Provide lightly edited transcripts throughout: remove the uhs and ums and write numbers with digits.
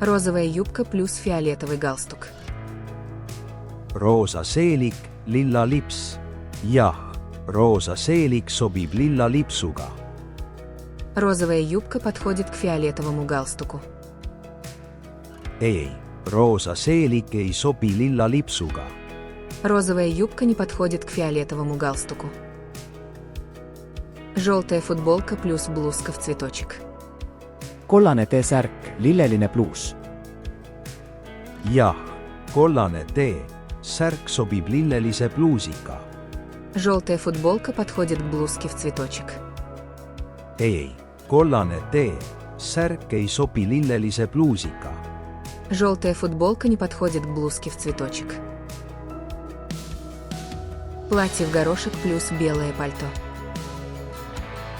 Розовая юбка плюс фиолетовый галстук. Roosa seelik, lilla lips. Jah, roosa seelik sobib lilla lipsuga. Розовая юбка подходит к фиолетовому галстуку. Ei, roosa seelik ei sobi lilla lipsuga. Розовая юбка не подходит к фиолетовому галстуку. Желтая футболка плюс блузка в цветочек. Kollane T-särk, lilleline pluus. Jah, kollane T-särk sobib lillelise pluusiga. Желтая футболка подходит к блузке в цветочек. Ei, kollane T-särk ei sobi lillelise pluusiga. Желтая футболка не подходит к блузке в цветочек. Платье в горошек плюс белое пальто.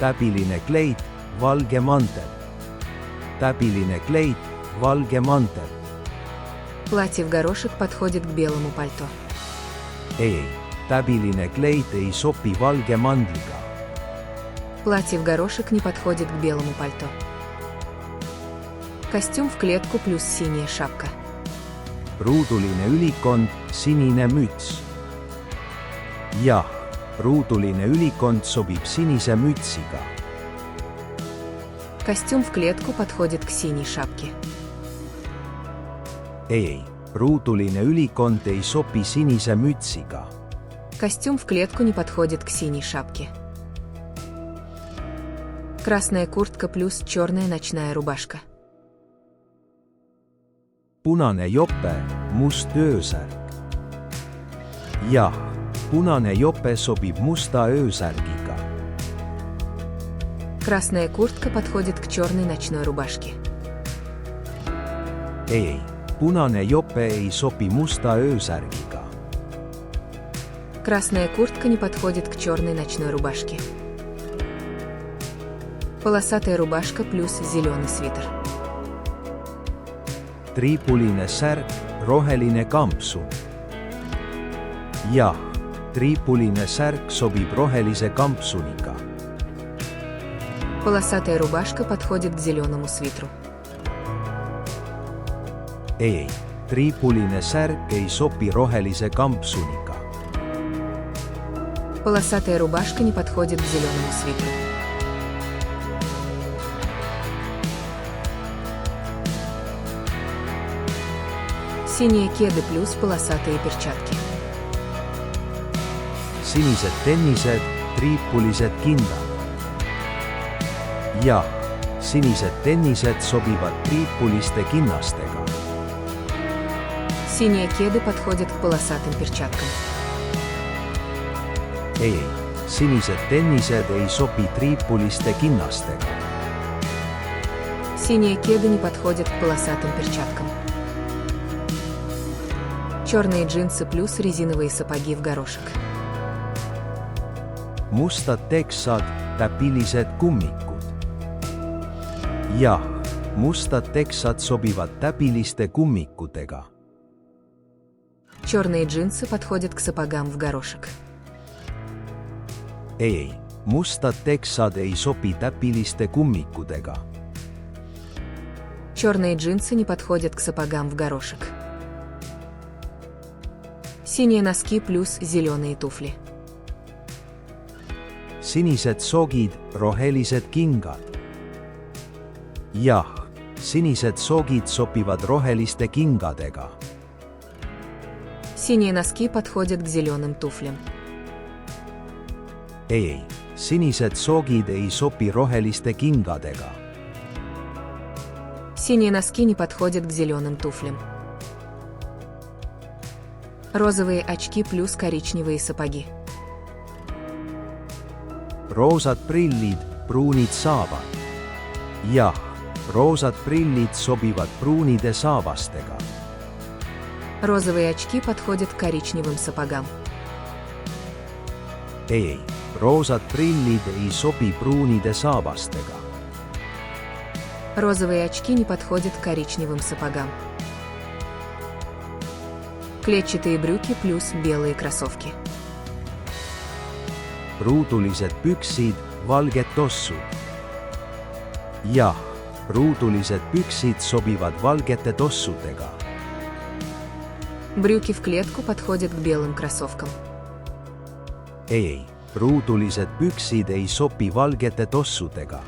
Täbiline kleit, valge mantel. Täbiline kleit, valge mantel. Платье в горошек подходит к белому пальто. Ei, täbiline kleit ei sobi valge mandliga. Платье в горошек не подходит к белому пальто. Костюм в клетку плюс синяя шапка. Ruuduline ülikond, sinine müts. Jah, ruuduline ülikond sobib sinise mütsiga. Костюм в клетку подходит к синей шапке. Ei, ruuduline ülikond ei sobi sinise mütsiga. Костюм в клетку не подходит к синей шапке. Красная куртка плюс черная ночная рубашка. Punane jope, must öösärk. Jah, punane jope sobib musta öösärgiga. Красная куртка подходит к черной ночной рубашке. Ei, punane jope ei sobi musta öösärgiga. Красная куртка не подходит к черной ночной рубашке. Полосатая рубашка плюс зеленый свитер. Triibuline särk, roheline kampsun. Jah, triibuline särk sobib rohelise kampsuniga. Полосатая рубашка подходит к зеленому свитеру. Ei, triibuline särk ei sobi rohelise kampsuniga. Полосатая рубашка не подходит к зеленому свитеру. Синие кеды плюс полосатые перчатки. Sinised tennised, triipulised kindad. Jah, sinised tennised sobivad triipuliste kinnastega. Синие кеды подходят к полосатым перчаткам. Ei, sinised tennised ei sobi triipuliste kinnastega. Синие кеды не подходят к полосатым перчаткам. Черные джинсы плюс резиновые сапоги в горошек. Mustad teksad, täpilised kummikud. Jah, mustad teksad sobivad täbiliste kummikutega. Черные джинсы подходят к сапогам в горошек. Ei, mustad teksad ei sobi täpiliste kummikutega. Черные джинсы не подходят к сапогам в горошек. Синие носки плюс зеленые туфли. Sinised sogid, rohelised kingad. Jah, sinised sogid sobivad roheliste kingadega. Синие носки подходят к зеленым туфлям. Ei, sinised sogid ei sobi roheliste kingadega. Синие носки не подходят к зеленым туфлям. Розовые очки плюс коричневые сапоги. Roosad prillid, pruunid saavad. Jah, roosad prillid sobivad pruunide saavastega. Розовые очки подходят к коричневым сапогам. Ei, roosad prillid ei sobi pruunide saavastega. Розовые очки не подходят к коричневым сапогам. Клетчатые брюки плюс белые кроссовки. Ruudulised püksid, valged tossud. Jah, ruudulised püksid sobivad valgete tossudega. Брюки в клетку подходят к белым кроссовкам. Ei, ruudulised püksid ei sobi valgete tossudega.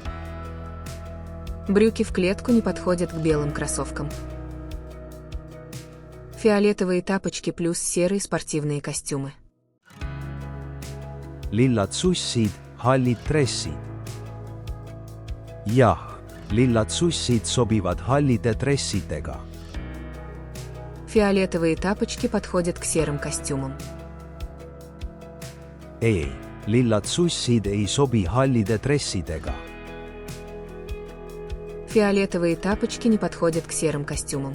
Брюки в клетку не подходят к белым кроссовкам. Фиолетовые тапочки плюс серые спортивные костюмы. Lillad sussid, hallid dressid. Jah, lillad sussid sobivad hallide dressidega. Фиолетовые тапочки подходят к серым костюмам. Ei, lillad sussid ei sobi hallide dressidega. Фиолетовые тапочки не подходят к серым костюмам.